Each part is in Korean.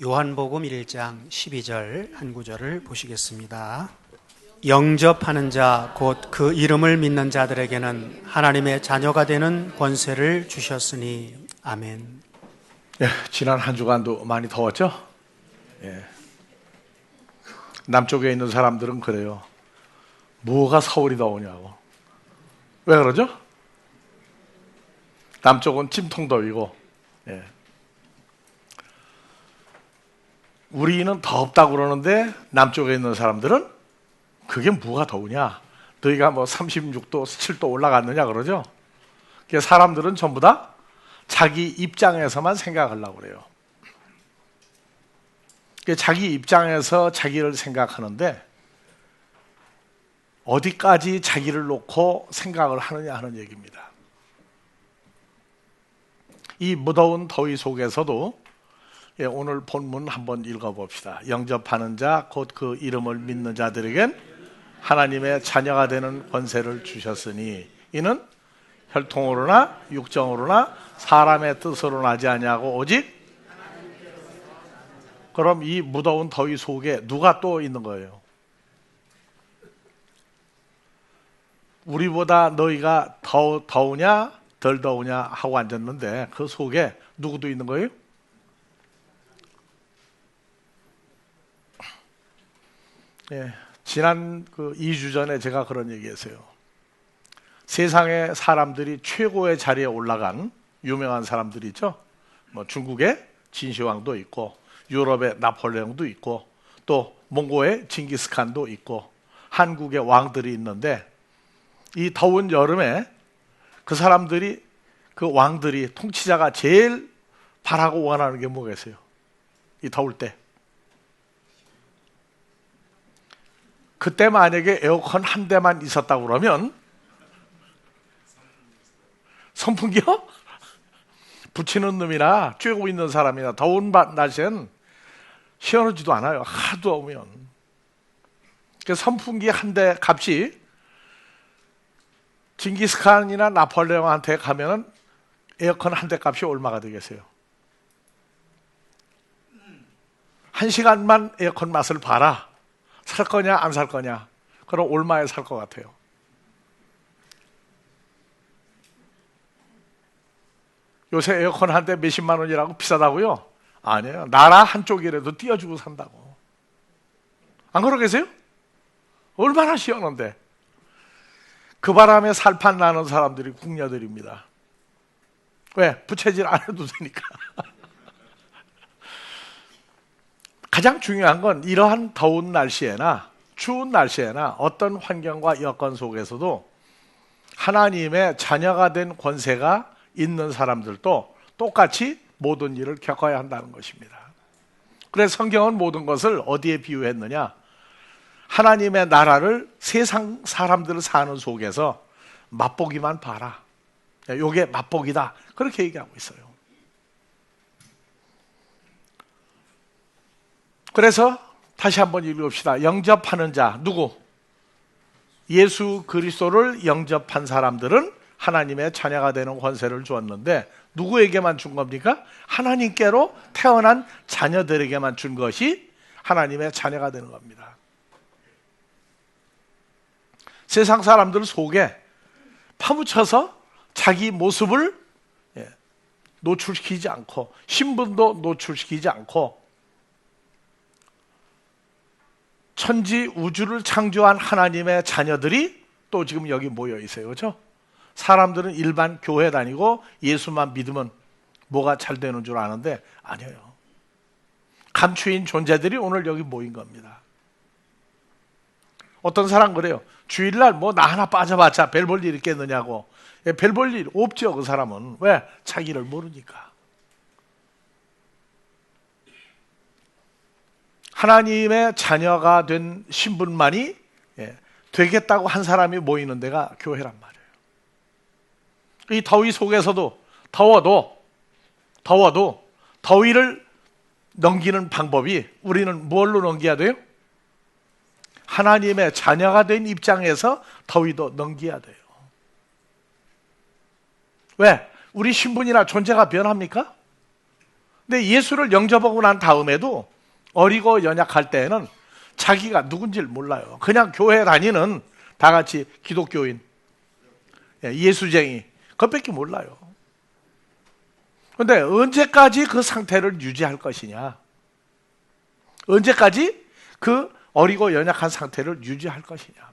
요한복음 1장 12절 한 구절을 보시겠습니다. 영접하는 자 곧 그 이름을 믿는 자들에게는 하나님의 자녀가 되는 권세를 주셨으니 아멘. 지난 한 주간도 많이 더웠죠? 남쪽에 있는 사람들은 그래요. 뭐가 서울이 더우냐고. 왜 그러죠? 남쪽은 찜통더위고 우리는 덥다고 그러는데 남쪽에 있는 사람들은 그게 뭐가 더우냐? 너희가 뭐 36도, 7도 올라갔느냐 그러죠? 그러니까 사람들은 전부 다 자기 입장에서만 생각하려고 그래요. 그러니까 자기 입장에서 자기를 생각하는데 어디까지 자기를 놓고 생각을 하느냐 하는 얘기입니다. 이 무더운 더위 속에서도 오늘 본문 한번 읽어봅시다. 영접하는 자 곧 그 이름을 믿는 자들에겐 하나님의 자녀가 되는 권세를 주셨으니 이는 혈통으로나 육정으로나 사람의 뜻으로 나지 아니하고 오직. 그럼 이 무더운 더위 속에 누가 또 있는 거예요? 우리보다 너희가 더우냐 덜 더우냐 하고 앉았는데 그 속에 누구도 있는 거예요? 지난 2주 전에 제가 그런 얘기했어요. 세상에 사람들이 최고의 자리에 올라간 유명한 사람들이 있죠. 뭐 중국의 진시황도 있고 유럽의 나폴레옹도 있고 또 몽고의 징기스칸도 있고 한국의 왕들이 있는데 이 더운 여름에 그 사람들이 그 왕들이 통치자가 제일 바라고 원하는 게 뭐겠어요? 이 더울 때. 그때 만약에 에어컨 한 대만 있었다고 그러면 선풍기요? 붙이는 놈이나 쬐고 있는 사람이나 더운 날씨엔 시원하지도 않아요. 하도 더우면. 선풍기 한 대 값이 징기스칸이나 나폴레옹한테 가면은 에어컨 한 대 값이 얼마가 되겠어요? 1시간만 에어컨 맛을 봐라. 살 거냐 안 살 거냐? 그럼 얼마에 살 것 같아요? 요새 에어컨 한 대 몇십만 원이라고 비싸다고요? 아니에요. 나라 한쪽이라도 띄워주고 산다고. 안 그러겠어요? 얼마나 시원한데. 그 바람에 살판 나는 사람들이 궁녀들입니다. 왜? 부채질 안 해도 되니까. 가장 중요한 건 이러한 더운 날씨에나 추운 날씨에나 어떤 환경과 여건 속에서도 하나님의 자녀가 된 권세가 있는 사람들도 똑같이 모든 일을 겪어야 한다는 것입니다. 그래서 성경은 모든 것을 어디에 비유했느냐? 하나님의 나라를 세상 사람들 사는 속에서 맛보기만 봐라. 이게 맛보기다. 그렇게 얘기하고 있어요. 그래서 다시 한번 읽읍시다. 영접하는 자, 누구? 예수 그리스도를 영접한 사람들은 하나님의 자녀가 되는 권세를 주었는데 누구에게만 준 겁니까? 하나님께로 태어난 자녀들에게만 준 것이 하나님의 자녀가 되는 겁니다. 세상 사람들 속에 파묻혀서 자기 모습을 노출시키지 않고 신분도 노출시키지 않고 천지 우주를 창조한 하나님의 자녀들이 또 지금 여기 모여 있어요. 그렇죠? 사람들은 일반 교회 다니고 예수만 믿으면 뭐가 잘 되는 줄 아는데 아니에요. 감추인 존재들이 오늘 여기 모인 겁니다. 어떤 사람 그래요. 주일날 뭐 나 하나 빠져봤자 별 볼 일 있겠느냐고. 별 볼 일 없죠. 그 사람은. 왜? 자기를 모르니까. 하나님의 자녀가 된 신분만이 되겠다고 한 사람이 모이는 데가 교회란 말이에요. 이 더위 속에서도 더워도 더위를 넘기는 방법이 우리는 뭘로 넘겨야 돼요? 하나님의 자녀가 된 입장에서 더위도 넘겨야 돼요. 왜? 우리 신분이나 존재가 변합니까? 근데 예수를 영접하고 난 다음에도 어리고 연약할 때에는 자기가 누군지를 몰라요. 그냥 교회 다니는 다 같이 기독교인, 예수쟁이, 그것밖에 몰라요. 그런데 언제까지 그 상태를 유지할 것이냐? 언제까지 그 어리고 연약한 상태를 유지할 것이냐?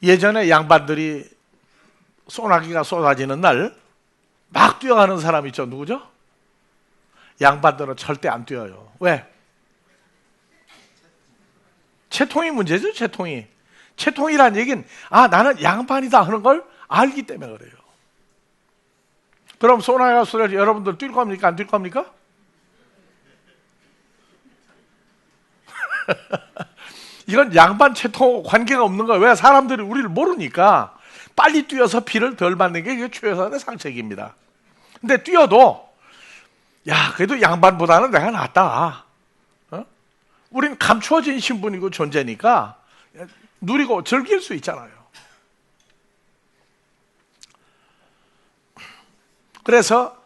예전에 양반들이 소나기가 쏟아지는 날 막 뛰어가는 사람 있죠. 누구죠? 양반들은 절대 안 뛰어요. 왜? 채통이 문제죠. 채통이. 채통이란 얘기는 나는 양반이다 하는 걸 알기 때문에 그래요. 그럼 소나기가 쏟아져 여러분들 뛸 겁니까? 안 뛸 겁니까? 이건 양반 채통하고 관계가 없는 거예요. 왜? 사람들이 우리를 모르니까 빨리 뛰어서 피를 덜 맞는 게 이게 최소한의 상책입니다. 근데 뛰어도 그래도 양반보다는 내가 낫다. 우린 감추어진 신분이고 존재니까 누리고 즐길 수 있잖아요. 그래서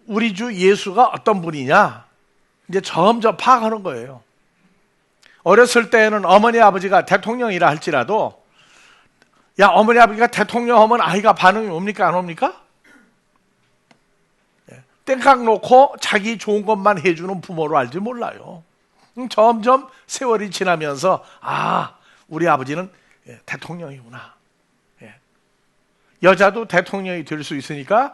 우리 주 예수가 어떤 분이냐 이제 점점 파악하는 거예요. 어렸을 때에는 어머니 아버지가 대통령이라 할지라도 어머니 아버지가 대통령 하면 아이가 반응이 옵니까 안 옵니까? 땡깡 놓고 자기 좋은 것만 해주는 부모로 알지 몰라요. 점점 세월이 지나면서 우리 아버지는 대통령이구나. 여자도 대통령이 될 수 있으니까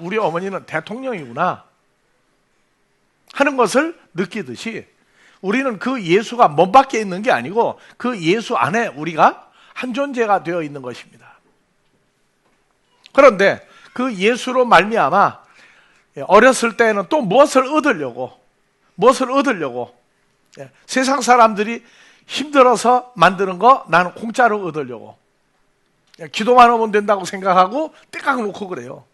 우리 어머니는 대통령이구나 하는 것을 느끼듯이 우리는 그 예수가 몸 밖에 있는 게 아니고 그 예수 안에 우리가 한 존재가 되어 있는 것입니다. 그런데 그 예수로 말미암아 어렸을 때는 또 무엇을 얻으려고 세상 사람들이 힘들어서 만드는 거 나는 공짜로 얻으려고 기도만 하면 된다고 생각하고 땡깡 놓고 그래요.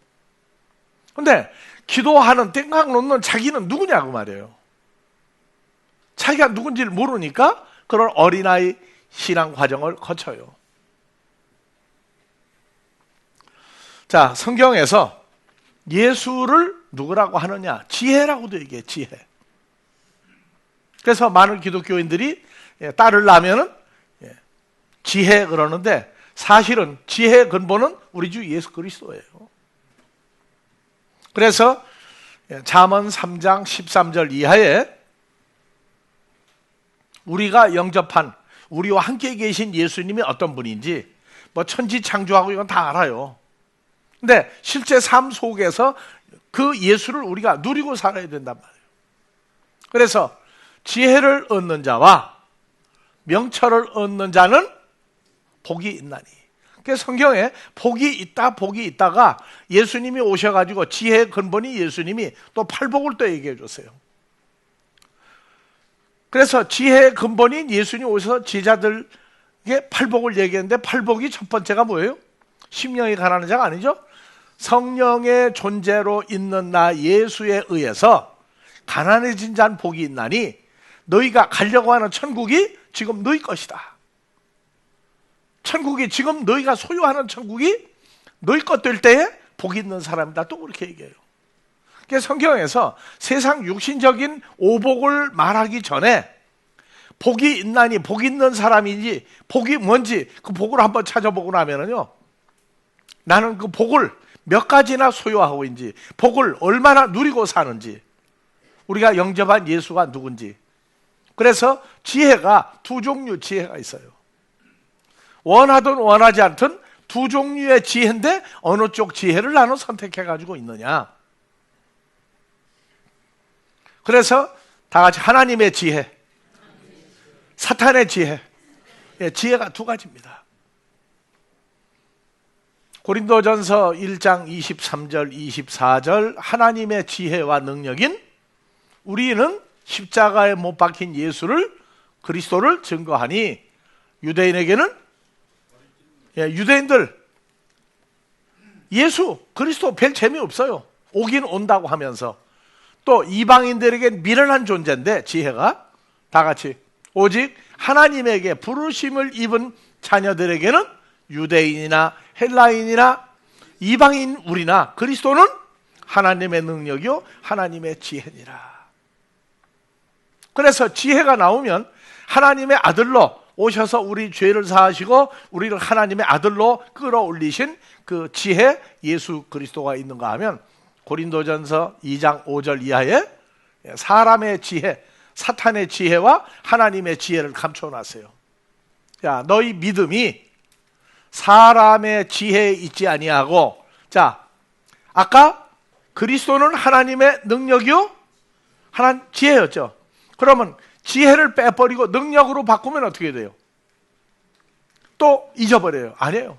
근데 기도하는 땡깡 놓는 자기는 누구냐고 말이에요. 자기가 누군지를 모르니까 그런 어린아이 신앙 과정을 거쳐요. 자, 성경에서 예수를 누구라고 하느냐? 지혜라고도 얘기해, 지혜. 그래서 많은 기독교인들이 딸을 낳으면은 지혜 그러는데 사실은 지혜의 근본은 우리 주 예수 그리스도예요. 그래서 잠언 3장 13절 이하에 우리가 영접한 우리와 함께 계신 예수님이 어떤 분인지 천지 창조하고 이건 다 알아요. 근데 실제 삶 속에서 그 예수를 우리가 누리고 살아야 된단 말이에요. 그래서 지혜를 얻는 자와 명철을 얻는 자는 복이 있나니. 그래서 성경에 복이 있다가 예수님이 오셔가지고 지혜의 근본이 예수님이 또 팔복을 또 얘기해 줬어요. 그래서 지혜의 근본인 예수님이 오셔서 제자들에게 팔복을 얘기했는데 팔복이 첫 번째가 뭐예요? 심령이 가난한 자가 아니죠? 성령의 존재로 있는 나 예수에 의해서 가난해진 자는 복이 있나니 너희가 가려고 하는 천국이 지금 너희 것이다. 천국이 지금 너희가 소유하는 천국이 너희 것 될 때에 복이 있는 사람이다. 또 그렇게 얘기해요. 그래서 성경에서 세상 육신적인 오복을 말하기 전에 복이 있나니 복이 있는 사람인지 복이 뭔지 그 복을 한번 찾아보고 나면은요, 나는 그 복을 몇 가지나 소유하고 있는지, 복을 얼마나 누리고 사는지, 우리가 영접한 예수가 누군지. 그래서 지혜가 두 종류 지혜가 있어요. 원하든 원하지 않든 두 종류의 지혜인데 어느 쪽 지혜를 나는 선택해가지고 있느냐. 그래서 다 같이 하나님의 지혜, 사탄의 지혜. 지혜가 두 가지입니다. 고린도전서 1장 23절 24절 하나님의 지혜와 능력인 우리는 십자가에 못 박힌 예수를 그리스도를 증거하니 유대인에게는 유대인들 예수 그리스도 별 재미없어요. 오긴 온다고 하면서 또 이방인들에게 미련한 존재인데 지혜가 다 같이 오직 하나님에게 부르심을 입은 자녀들에게는 유대인이나 헬라인이나 이방인 우리나 그리스도는 하나님의 능력이요 하나님의 지혜니라. 그래서 지혜가 나오면 하나님의 아들로 오셔서 우리 죄를 사하시고 우리를 하나님의 아들로 끌어올리신 그 지혜 예수 그리스도가 있는가 하면 고린도전서 2장 5절 이하에 사람의 지혜, 사탄의 지혜와 하나님의 지혜를 감춰놨어요. 자, 너희 믿음이 사람의 지혜에 있지 아니하고, 자, 아까 그리스도는 하나님의 능력이요 하나님 지혜였죠. 그러면 지혜를 빼버리고 능력으로 바꾸면 어떻게 돼요? 또 잊어버려요. 아니에요.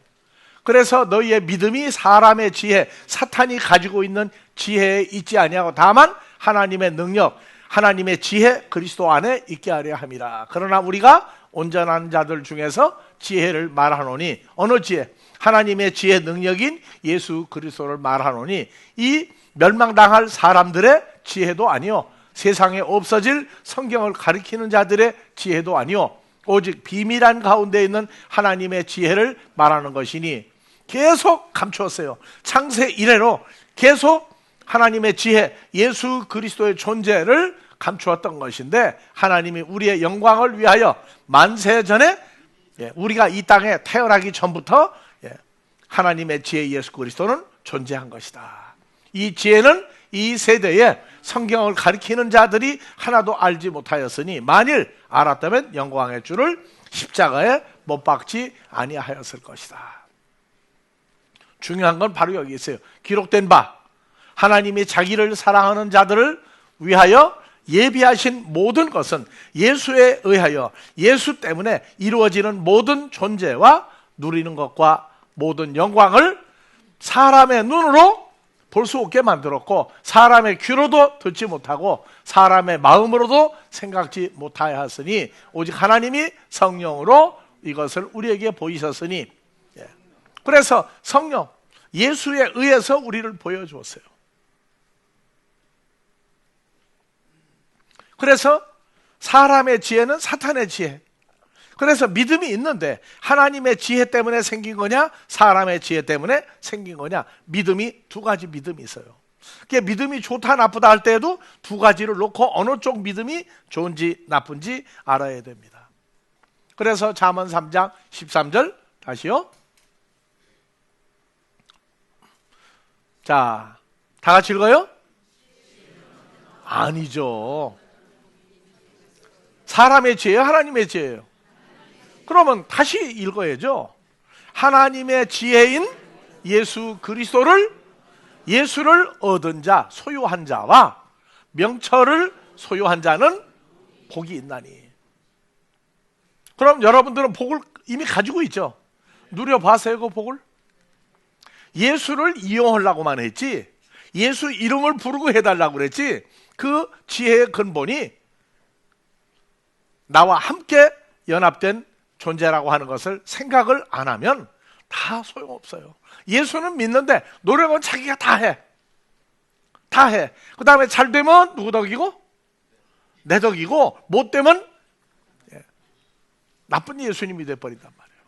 그래서 너희의 믿음이 사람의 지혜, 사탄이 가지고 있는 지혜에 있지 아니하고 다만 하나님의 능력, 하나님의 지혜 그리스도 안에 있게 하려 함이라. 그러나 우리가 온전한 자들 중에서 지혜를 말하노니, 어느 지혜? 하나님의 지혜 능력인 예수 그리스도를 말하노니, 이 멸망당할 사람들의 지혜도 아니요 세상에 없어질 성경을 가리키는 자들의 지혜도 아니요 오직 비밀한 가운데 있는 하나님의 지혜를 말하는 것이니, 계속 감추었어요. 창세 이래로 계속 하나님의 지혜, 예수 그리스도의 존재를 감추었던 것인데, 하나님이 우리의 영광을 위하여 만세 전에 우리가 이 땅에 태어나기 전부터 하나님의 지혜 예수 그리스도는 존재한 것이다. 이 지혜는 이 세대에 성경을 가리키는 자들이 하나도 알지 못하였으니 만일 알았다면 영광의 주를 십자가에 못 박지 아니하였을 것이다. 중요한 건 바로 여기 있어요. 기록된 바 하나님이 자기를 사랑하는 자들을 위하여 예비하신 모든 것은 예수에 의하여 예수 때문에 이루어지는 모든 존재와 누리는 것과 모든 영광을 사람의 눈으로 볼 수 없게 만들었고, 사람의 귀로도 듣지 못하고 사람의 마음으로도 생각지 못하여 하였으니 오직 하나님이 성령으로 이것을 우리에게 보이셨으니, 그래서 성령 예수에 의해서 우리를 보여주었어요. 그래서 사람의 지혜는 사탄의 지혜. 그래서 믿음이 있는데 하나님의 지혜 때문에 생긴 거냐 사람의 지혜 때문에 생긴 거냐, 믿음이 두 가지 믿음이 있어요. 그게 믿음이 좋다 나쁘다 할 때에도 두 가지를 놓고 어느 쪽 믿음이 좋은지 나쁜지 알아야 됩니다. 그래서 잠언 3장 13절 다시요. 자, 다 같이 읽어요? 아니죠. 사람의 지혜예요, 하나님의 지혜예요? 그러면 다시 읽어야죠. 하나님의 지혜인 예수 그리스도를, 예수를 얻은 자, 소유한 자와 명철을 소유한 자는 복이 있나니. 그럼 여러분들은 복을 이미 가지고 있죠. 누려봤어요, 그 복을? 예수를 이용하려고만 했지, 예수 이름을 부르고 해달라고 그랬지, 그 지혜의 근본이 나와 함께 연합된 존재라고 하는 것을 생각을 안 하면 다 소용없어요. 예수는 믿는데 노력은 자기가 다 해. 다 해. 그 다음에 잘 되면 누구 덕이고? 내 덕이고, 못 되면 나쁜 예수님이 돼버린단 말이에요.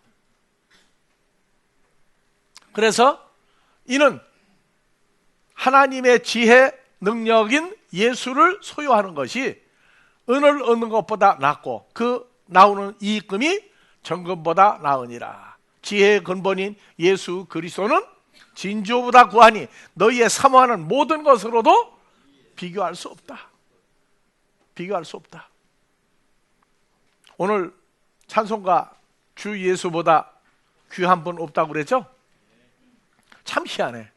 그래서 이는 하나님의 지혜 능력인 예수를 소유하는 것이 은을 얻는 것보다 낫고 그 나오는 이익금이 정금보다 나으니라. 지혜의 근본인 예수 그리스도는 진주보다 구하니 너희의 사모하는 모든 것으로도 비교할 수 없다. 비교할 수 없다. 오늘 찬송가 주 예수보다 귀한 분 없다고 그랬죠? 참 희한해.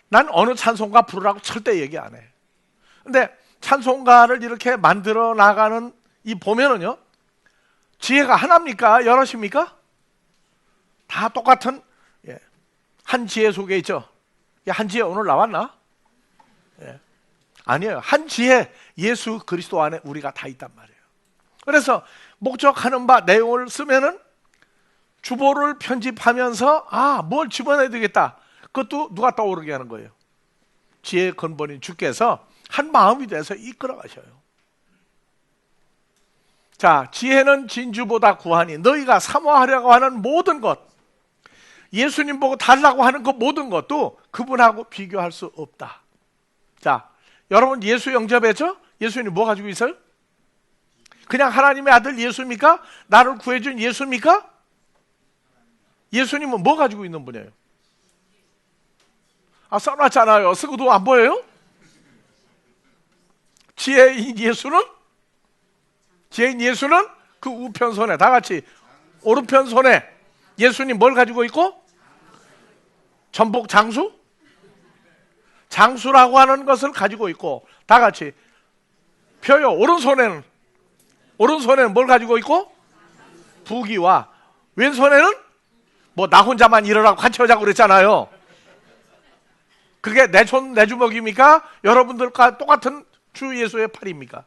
난 어느 찬송가 부르라고 절대 얘기 안 해. 근데 찬송가를 이렇게 만들어 나가는 이 보면은요, 지혜가 하나입니까? 여럿입니까? 다 똑같은 한 지혜 속에 있죠. 한 지혜 오늘 나왔나? 아니에요. 한 지혜 예수 그리스도 안에 우리가 다 있단 말이에요. 그래서 목적하는 바 내용을 쓰면은 주보를 편집하면서 뭘 집어넣어야 되겠다. 그것도 누가 떠오르게 하는 거예요? 지혜의 근본인 주께서 한 마음이 돼서 이끌어 가셔요. 자, 지혜는 진주보다 구하니 너희가 사모하려고 하는 모든 것. 예수님 보고 달라고 하는 그 모든 것도 그분하고 비교할 수 없다. 자, 여러분 예수 영접했죠? 예수님 뭐 가지고 있어요? 그냥 하나님의 아들 예수입니까? 나를 구해준 예수입니까? 예수님은 뭐 가지고 있는 분이에요? 써놨잖아요. 쓰고도 안 보여요? 지혜인 예수는 그 우편손에, 다 같이 오른편손에 예수님 뭘 가지고 있고? 전복 장수? 장수라고 하는 것을 가지고 있고, 다 같이 펴요. 오른손에는 뭘 가지고 있고? 부귀와, 왼손에는 뭐 나 혼자만 일어나고 같이 하자고 그랬잖아요. 그게 내 주먹입니까? 여러분들과 똑같은 주 예수의 팔입니까?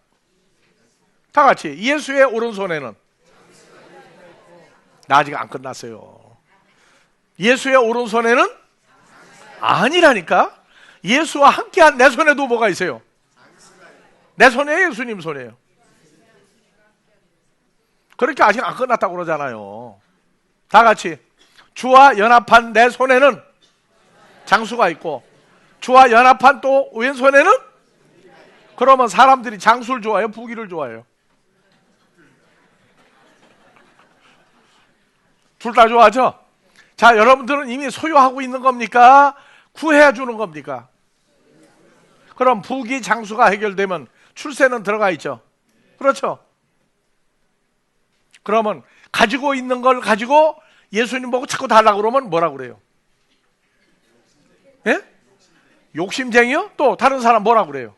다 같이 예수의 오른손에는, 나 아직 안 끝났어요. 예수의 오른손에는 아니라니까. 예수와 함께한 내 손에도 뭐가 있어요? 내 손에 예수님 손이에요. 그렇게 아직 안 끝났다고 그러잖아요. 다 같이 주와 연합한 내 손에는 장수가 있고, 주와 연합한 또 왼손에는, 그러면 사람들이 장수를 좋아해요? 부귀를 좋아해요? 둘 다 좋아하죠? 자, 여러분들은 이미 소유하고 있는 겁니까? 구해 주는 겁니까? 그럼 부귀 장수가 해결되면 출세는 들어가 있죠. 그렇죠? 그러면 가지고 있는 걸 가지고 예수님 보고 자꾸 달라고 그러면 뭐라고 그래요? 예? 욕심쟁이요? 또 다른 사람 뭐라고 그래요?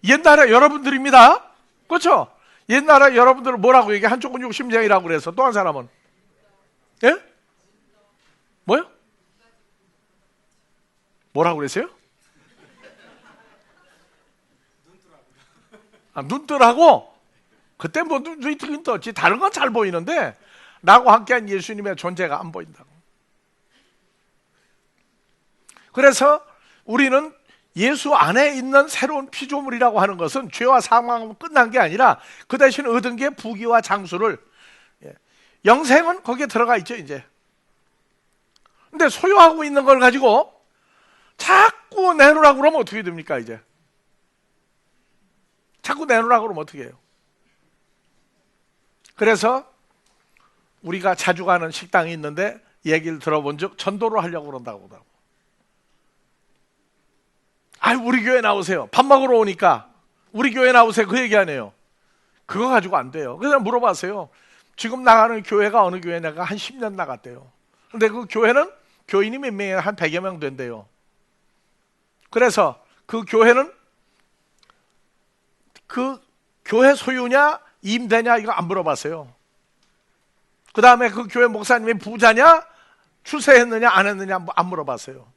옛날에 여러분들입니다. 그렇죠? 옛날에 여러분들은 뭐라고 얘기해? 한쪽은 욕심쟁이라고 그래서 또 한 사람은 예? 뭐요? 뭐라고 그랬어요? 눈뜨라고? 그때 뭐 눈이 뜨긴 떴지. 다른 건 잘 보이는데 나하고 함께한 예수님의 존재가 안 보인다고. 그래서 우리는 예수 안에 있는 새로운 피조물이라고 하는 것은 죄와 사망하면 끝난 게 아니라 그 대신 얻은 게 부귀와 장수를, 영생은 거기에 들어가 있죠 이제. 근데 소유하고 있는 걸 가지고 자꾸 내놓으라고 그러면 어떻게 됩니까 이제? 자꾸 내놓으라고 그러면 어떻게 해요? 그래서 우리가 자주 가는 식당이 있는데 얘기를 들어본 적, 전도를 하려고 그런다고 하더라고. 우리 교회 나오세요. 밥 먹으러 오니까 우리 교회 나오세요. 그 얘기 안 해요. 그거 가지고 안 돼요. 그래서 물어봤어요. 지금 나가는 교회가 어느 교회? 내가 한 10년 나갔대요. 근데 그 교회는 교인이 몇 명이에요? 한 100여 명 된대요. 그래서 그 교회는 그 교회 소유냐 임대냐 이거 안 물어봤어요. 그 다음에 그 교회 목사님이 부자냐 출세했느냐 안 했느냐 안 물어봤어요.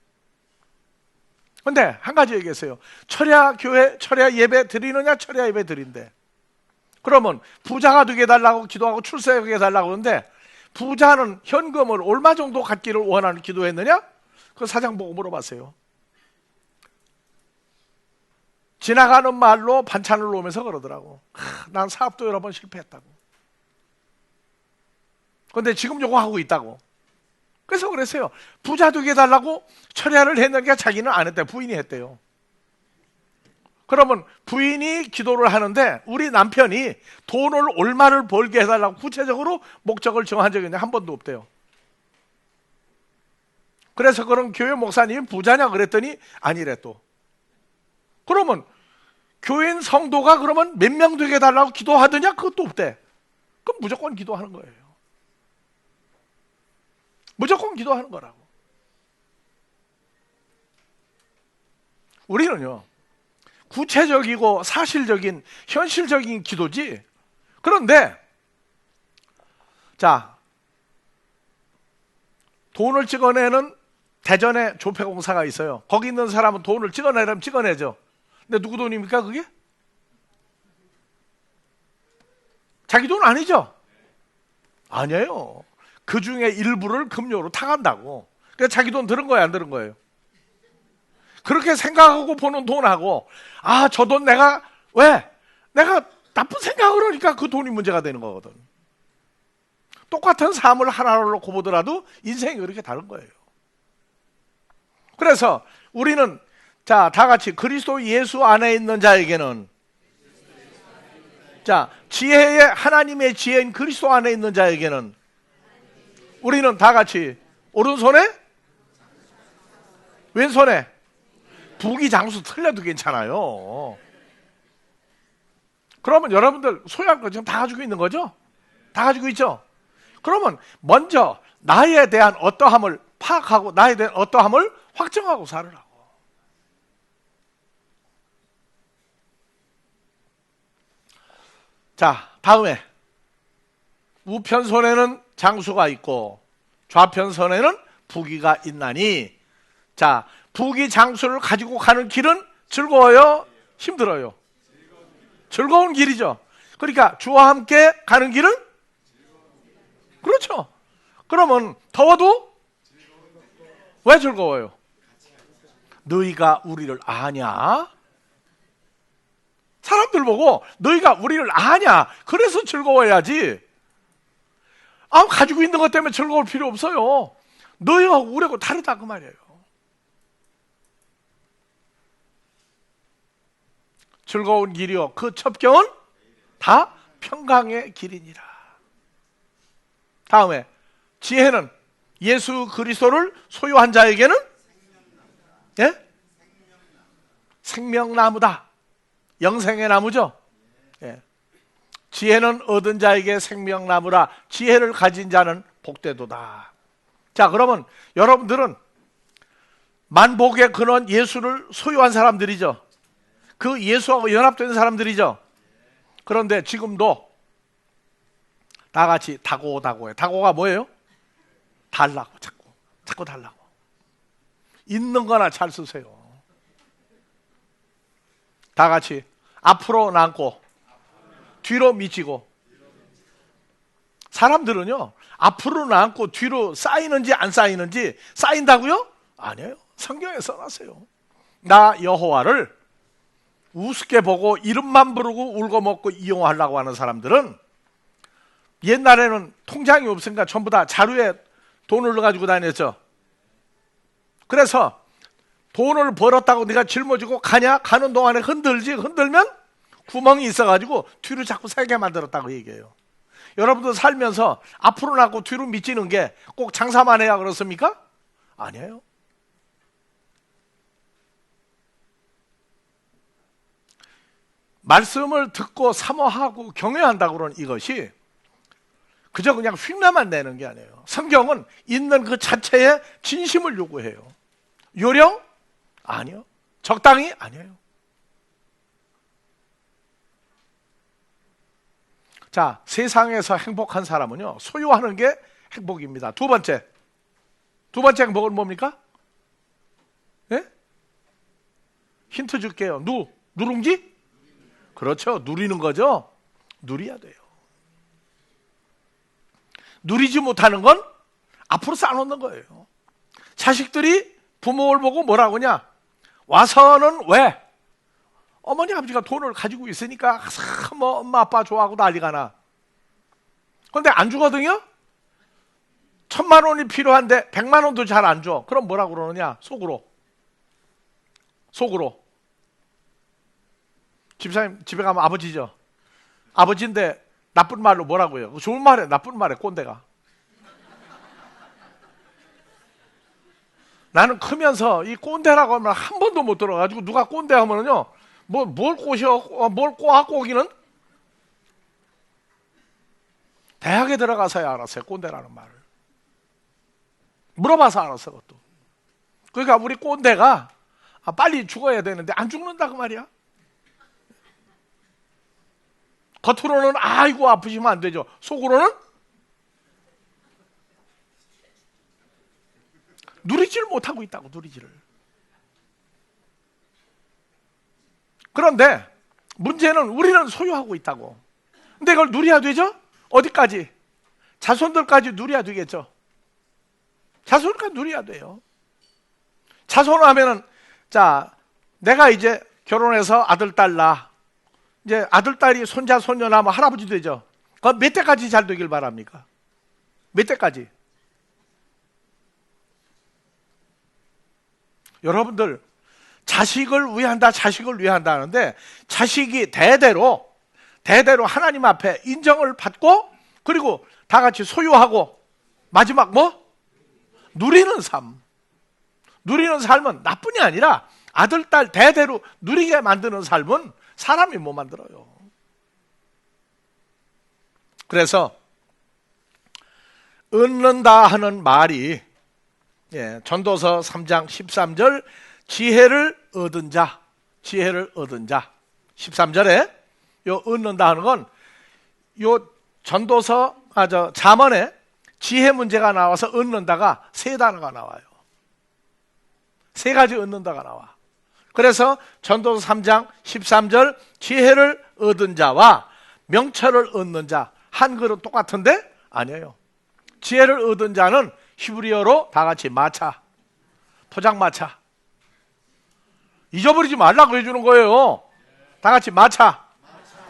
근데 한 가지 얘기했어요. 철야 교회 철야 예배 드리느냐 철야 예배 드린대. 그러면 부자가 되게 해달라고 기도하고 출세하게 해달라고 하는데 부자는 현금을 얼마 정도 갖기를 원하는 기도했느냐? 그 사장 보고 물어봤어요. 지나가는 말로 반찬을 놓으면서 그러더라고. 난 사업도 여러 번 실패했다고. 그런데 지금 요거 하고 있다고. 그래서 그랬어요. 부자 되게 해달라고 철야를 했는데 자기는 안 했대. 부인이 했대요. 그러면 부인이 기도를 하는데 우리 남편이 돈을 얼마를 벌게 해달라고 구체적으로 목적을 정한 적이 있는데 한 번도 없대요. 그래서 그런 교회 목사님이 부자냐 그랬더니 아니래 또. 그러면 교인 성도가 그러면 몇 명 되게 해달라고 기도하더냐? 그것도 없대. 그럼 무조건 기도하는 거예요. 무조건 기도하는 거라고. 우리는요 구체적이고 사실적인 현실적인 기도지. 그런데 자, 돈을 찍어내는 대전에 조폐공사가 있어요. 거기 있는 사람은 돈을 찍어내려면 찍어내죠. 근데 누구 돈입니까 그게? 자기 돈 아니죠? 아니에요. 그 중에 일부를 금료로 타간다고. 그러니까 자기 돈 들은 거예요 안 들은 거예요? 그렇게 생각하고 보는 돈하고 저 돈 내가 왜? 내가 나쁜 생각을 하니까 그 돈이 문제가 되는 거거든. 똑같은 삶을 하나로 놓고 보더라도 인생이 그렇게 다른 거예요. 그래서 우리는 자, 다 같이 그리스도 예수 안에 있는 자에게는 자, 지혜의 하나님의 지혜인 그리스도 안에 있는 자에게는 우리는 다 같이 오른손에 왼손에 부귀 장수 틀려도 괜찮아요. 그러면 여러분들 소유할 거 지금 다 가지고 있는 거죠? 다 가지고 있죠? 그러면 먼저 나에 대한 어떠함을 파악하고 나에 대한 어떠함을 확정하고 살으라고. 자, 다음에 우편손에는 장수가 있고 좌편손에는 부귀가 있나니 자, 부귀 장수를 가지고 가는 길은 즐거워요? 힘들어요? 즐거운 길이죠. 그러니까 주와 함께 가는 길은 그렇죠. 그러면 더워도 왜 즐거워요? 너희가 우리를 아냐? 사람들 보고 너희가 우리를 아냐? 그래서 즐거워야지. 가지고 있는 것 때문에 즐거울 필요 없어요. 너희하고 우리하고 다르다 그 말이에요. 즐거운 길이요 그 첩경은 다 평강의 길이니라. 다음에 지혜는 예수 그리스도를 소유한 자에게는 예? 생명나무다. 영생의 나무죠. 예. 지혜는 얻은 자에게 생명나무라. 지혜를 가진 자는 복되도다. 자, 그러면 여러분들은 만복의 근원 예수를 소유한 사람들이죠. 그 예수하고 연합된 사람들이죠. 그런데 지금도 다 같이 다고해. 다고가 뭐예요? 달라고, 자꾸 달라고. 있는 거나 잘 쓰세요. 다 같이 앞으로 남고 뒤로 미치고. 사람들은요 앞으로 남고 뒤로 쌓이는지 안 쌓이는지 쌓인다고요? 아니에요. 성경에 써놨어요. 나 여호와를 우습게 보고 이름만 부르고 울고 먹고 이용하려고 하는 사람들은 옛날에는 통장이 없으니까 전부 다 자루에 돈을 가지고 다녔죠. 그래서 돈을 벌었다고 네가 짊어지고 가냐? 가는 동안에 흔들면 구멍이 있어가지고 뒤로 자꾸 세게 만들었다고 얘기해요. 여러분도 살면서 앞으로 나고 뒤로 미치는 게 꼭 장사만 해야 그렇습니까? 아니에요. 말씀을 듣고 사모하고 경외한다고 그러는 이것이 그저 그냥 휙나만 내는 게 아니에요. 성경은 있는 그 자체에 진심을 요구해요. 요령? 아니요. 적당히? 아니에요. 자, 세상에서 행복한 사람은요 소유하는 게 행복입니다. 두 번째 행복은 뭡니까? 예? 힌트 줄게요. 누룽지? 그렇죠. 누리는 거죠. 누려야 돼요. 누리지 못하는 건 앞으로 쌓아놓는 거예요. 자식들이 부모를 보고 뭐라고 하냐? 와서는 왜? 어머니 아버지가 돈을 가지고 있으니까 뭐 엄마 아빠 좋아하고 난리가 나. 그런데 안 주거든요. 1,000만 원이 필요한데 100만 원도 잘 안 줘. 그럼 뭐라고 그러느냐? 속으로. 집사님 집에 가면 아버지죠. 아버지인데 나쁜 말로 뭐라고 해요? 좋은 말에 나쁜 말에 꼰대가. 나는 크면서 이 꼰대라고 하면 한 번도 못 들어가지고 누가 꼰대 하면은요 뭘 꼬셔 뭘 꼬기는 대학에 들어가서야 알았어요. 꼰대라는 말을 물어봐서 알았어. 그것도. 그러니까 우리 꼰대가 빨리 죽어야 되는데 안 죽는다 그 말이야. 겉으로는 아이고 아프시면 안 되죠. 속으로는 누리지를 못하고 있다고. 누리지를. 그런데 문제는 우리는 소유하고 있다고. 근데 이걸 누려야 되죠? 어디까지? 자손들까지 누려야 되겠죠. 자손까지 누려야 돼요. 자손을 하면은 자 내가 이제 결혼해서 아들 딸 낳아. 이제 아들 딸이 손자 손녀 나면 할아버지 되죠. 그 몇 대까지 잘 되길 바랍니까? 몇 대까지? 여러분들 자식을 위한다, 자식을 위한다 하는데 자식이 대대로 하나님 앞에 인정을 받고 그리고 다 같이 소유하고 마지막 뭐? 누리는 삶. 누리는 삶은 나뿐이 아니라 아들, 딸 대대로 누리게 만드는 삶은 사람이 못 만들어요. 그래서 얻는다 하는 말이 전도서 3장 13절 지혜를 얻은 자, 지혜를 얻은 자 13절에 요 얻는다 하는 건 요 전도서 잠언에 지혜 문제가 나와서 얻는다가 세 단어가 나와요. 세 가지 얻는다가 나와. 그래서 전도서 3장 13절 지혜를 얻은 자와 명철을 얻는 자 한글은 똑같은데 아니에요. 지혜를 얻은 자는 히브리어로 다 같이 마차, 포장마차. 잊어버리지 말라고 해주는 거예요. 다 같이 마차.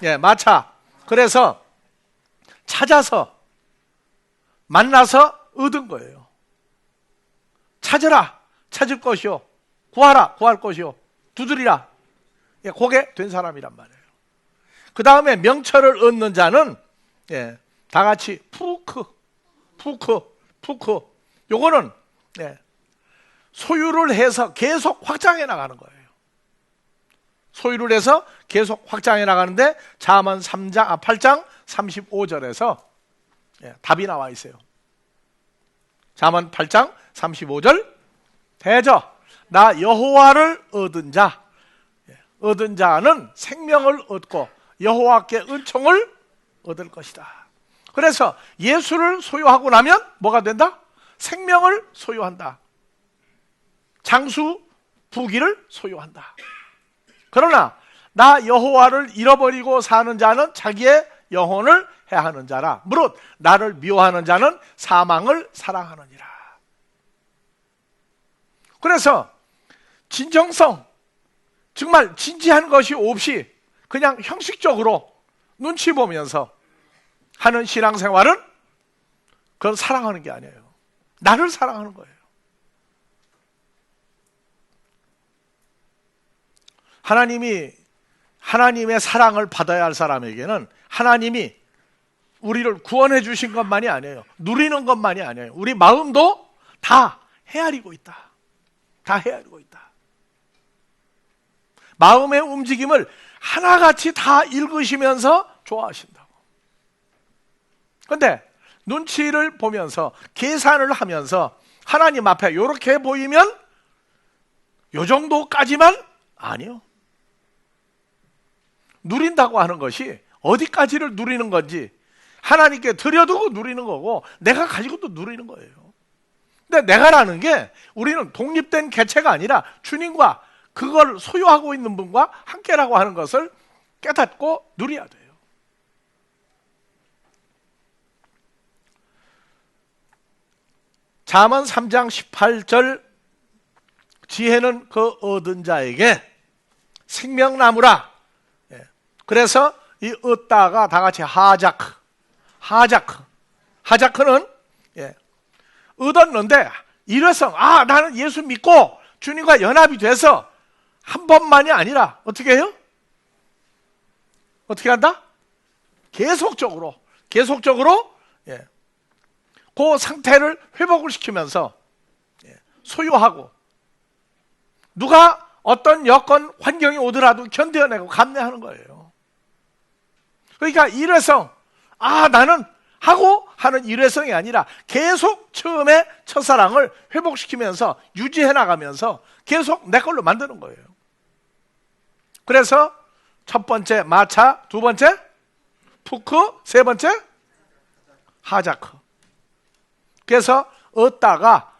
예, 마차. 그래서 찾아서 만나서 얻은 거예요. 찾으라, 찾을 것이요. 구하라, 구할 것이요. 두드리라. 예, 그게 된 사람이란 말이에요. 그 다음에 명철을 얻는 자는 다 같이 푸크. 요거는 소유를 해서 계속 확장해 나가는 거예요. 소유를 해서 계속 확장해 나가는데 잠언 8장 35절에서 답이 나와 있어요. 잠언 8장 35절 대저 나 여호와를 얻은 자, 얻은 자는 생명을 얻고 여호와께 은총을 얻을 것이다. 그래서 예수를 소유하고 나면 뭐가 된다? 생명을 소유한다. 장수 부귀를 소유한다. 그러나 나 여호와를 잃어버리고 사는 자는 자기의 영혼을 해하는 자라. 무릇 나를 미워하는 자는 사망을 사랑하느니라. 그래서 진정성, 정말 진지한 것이 없이 그냥 형식적으로 눈치 보면서 하는 신앙생활은 그건 사랑하는 게 아니에요. 나를 사랑하는 거예요. 하나님의 사랑을 받아야 할 사람에게는 하나님이 우리를 구원해 주신 것만이 아니에요. 누리는 것만이 아니에요. 우리 마음도 다 헤아리고 있다. 다 헤아리고 있다. 마음의 움직임을 하나같이 다 읽으시면서 좋아하신다고. 그런데 눈치를 보면서 계산을 하면서 하나님 앞에 이렇게 보이면 요 정도까지만 아니요. 누린다고 하는 것이 어디까지를 누리는 건지 하나님께 드려두고 누리는 거고 내가 가지고도 누리는 거예요. 근데 내가라는 게 우리는 독립된 개체가 아니라 주님과 그걸 소유하고 있는 분과 함께라고 하는 것을 깨닫고 누려야 돼요. 잠언 3장 18절 지혜는 그 얻은 자에게 생명나무라. 그래서 이 얻다가 다 같이 하자크는 얻었는데 일회성, 나는 예수 믿고 주님과 연합이 돼서 한 번만이 아니라 어떻게 해요? 어떻게 한다? 계속적으로 그 상태를 회복을 시키면서 소유하고 누가 어떤 여건 환경이 오더라도 견뎌내고 감내하는 거예요. 그러니까 일회성, 나는 하고 하는 일회성이 아니라 계속 처음에 첫사랑을 회복시키면서 유지해 나가면서 계속 내 걸로 만드는 거예요. 그래서 첫 번째 마차, 두 번째 푸크, 세 번째 하자크. 그래서 얻다가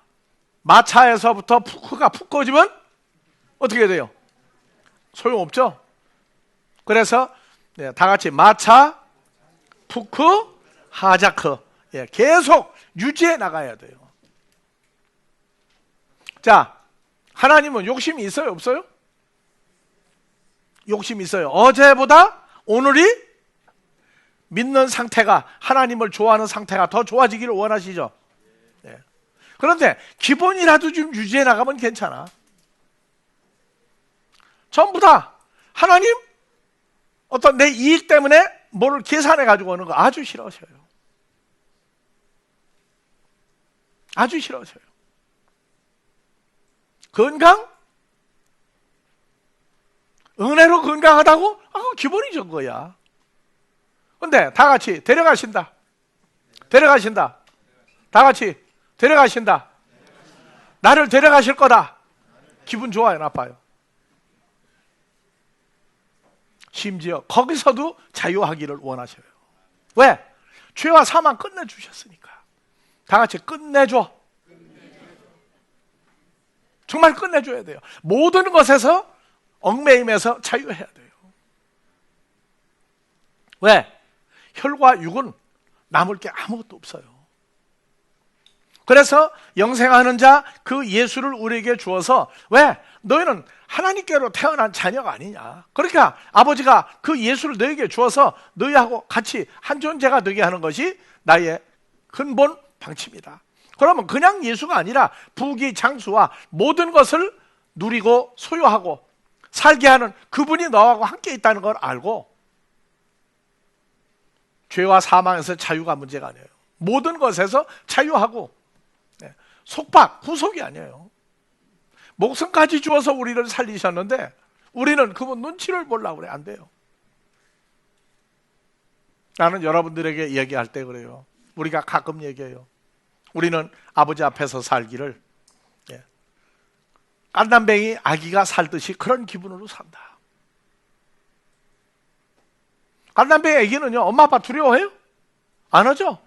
마차에서부터 푸크가 푹 꺼지면 어떻게 돼요? 소용없죠? 그래서 다 같이 마차, 푸크, 하자크 계속 유지해 나가야 돼요. 자, 하나님은 욕심이 있어요? 없어요? 욕심이 있어요. 어제보다 오늘이 믿는 상태가, 하나님을 좋아하는 상태가 더 좋아지기를 원하시죠? 네. 그런데 기본이라도 좀 유지해 나가면 괜찮아. 전부 다 하나님 어떤 내 이익 때문에 뭐를 계산해 가지고 오는 거 아주 싫어하셔요. 아주 싫어하셔요. 건강? 은혜로 건강하다고? 기본이죠, 그거야. 근데 다 같이 데려가신다. 데려가신다. 다 같이 데려가신다. 나를 데려가실 거다. 기분 좋아요, 나빠요? 심지어 거기서도 자유하기를 원하셔요. 왜? 죄와 사망 끝내주셨으니까. 다 같이 끝내줘. 정말 끝내줘야 돼요. 모든 것에서 얽매임에서 자유해야 돼요. 왜? 혈과 육은 남을 게 아무것도 없어요. 그래서 영생하는 자 그 예수를 우리에게 주어서, 왜? 너희는 하나님께로 태어난 자녀가 아니냐. 그러니까 아버지가 그 예수를 너희에게 주어서 너희하고 같이 한 존재가 되게 하는 것이 나의 근본 방침이다. 그러면 그냥 예수가 아니라 부귀 장수와 모든 것을 누리고 소유하고 살게 하는 그분이 너하고 함께 있다는 걸 알고, 죄와 사망에서 자유가 문제가 아니에요. 모든 것에서 자유하고, 속박, 구속이 아니에요. 목숨까지 주어서 우리를 살리셨는데 우리는 그분 눈치를 보려고 그래. 안 돼요. 나는 여러분들에게 얘기할 때 그래요. 우리가 가끔 얘기해요. 우리는 아버지 앞에서 살기를 깐난뱅이 아기가 살듯이 그런 기분으로 산다. 깐난뱅이 아기는요, 엄마 아빠 두려워해요? 안 하죠?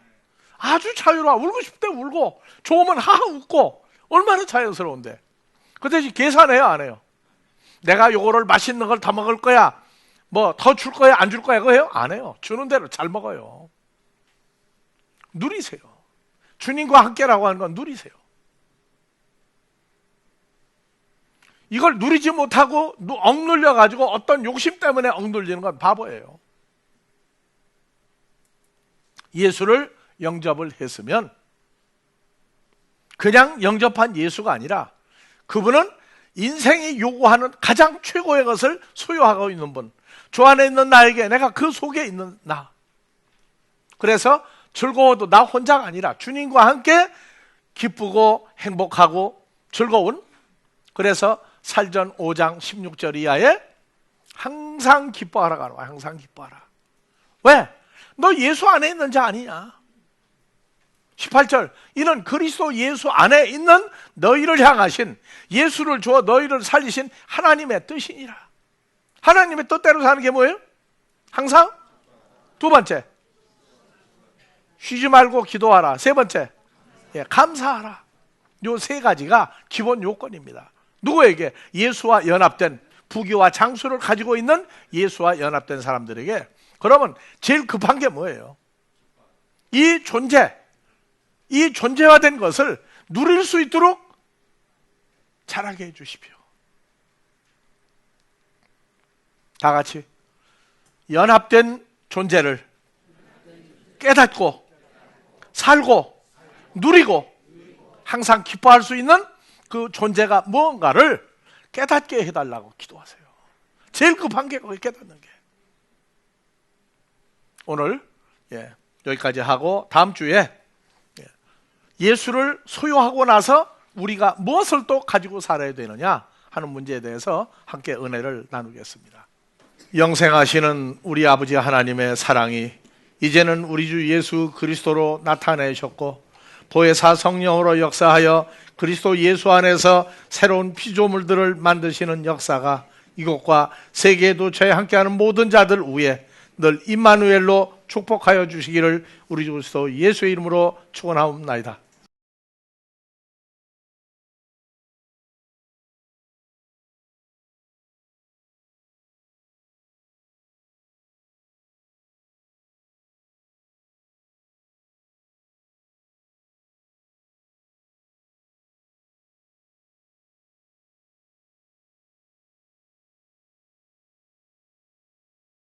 아주 자유로워. 울고 싶을 때 울고, 좋으면 하하 웃고, 얼마나 자연스러운데. 그 대신 계산해요, 안 해요? 내가 요거를 맛있는 걸 더 먹을 거야, 뭐 더 줄 거야, 안 줄 거야, 그거 해요? 안 해요. 주는 대로 잘 먹어요. 누리세요. 주님과 함께라고 하는 건 누리세요. 이걸 누리지 못하고 억눌려 가지고 어떤 욕심 때문에 억눌리는 건 바보예요. 예수를 영접을 했으면 그냥 영접한 예수가 아니라 그분은 인생이 요구하는 가장 최고의 것을 소유하고 있는 분, 주 안에 있는 나에게 내가 그 속에 있는 나. 그래서 즐거워도 나 혼자가 아니라 주님과 함께 기쁘고 행복하고 즐거운, 그래서 살전 5장 16절 이하에 항상 기뻐하라가 나와. 항상 기뻐하라. 왜? 너 예수 안에 있는 자 아니냐? 18절, 이는 그리스도 예수 안에 있는 너희를 향하신, 예수를 주어 너희를 살리신 하나님의 뜻이니라. 하나님의 뜻대로 사는 게 뭐예요? 항상. 두 번째, 쉬지 말고 기도하라. 세 번째, 감사하라. 요 세 가지가 기본 요건입니다. 누구에게? 예수와 연합된, 부귀와 장수를 가지고 있는 예수와 연합된 사람들에게. 그러면 제일 급한 게 뭐예요? 이 존재화된 것을 누릴 수 있도록 자라게 해 주십시오. 다 같이 연합된 존재를 깨닫고 살고 누리고 항상 기뻐할 수 있는 그 존재가 무언가를 깨닫게 해달라고 기도하세요. 제일 급한 게 그걸 깨닫는 게. 오늘 여기까지 하고 다음 주에 예수를 소유하고 나서 우리가 무엇을 또 가지고 살아야 되느냐 하는 문제에 대해서 함께 은혜를 나누겠습니다. 영생하시는 우리 아버지 하나님의 사랑이 이제는 우리 주 예수 그리스도로 나타내셨고, 보혜사 성령으로 역사하여 그리스도 예수 안에서 새로운 피조물들을 만드시는 역사가 이곳과 세계에도 저와 함께하는 모든 자들 위에 늘 임마누엘로 축복하여 주시기를 우리 주 그리스도 예수의 이름으로 축원하옵나이다.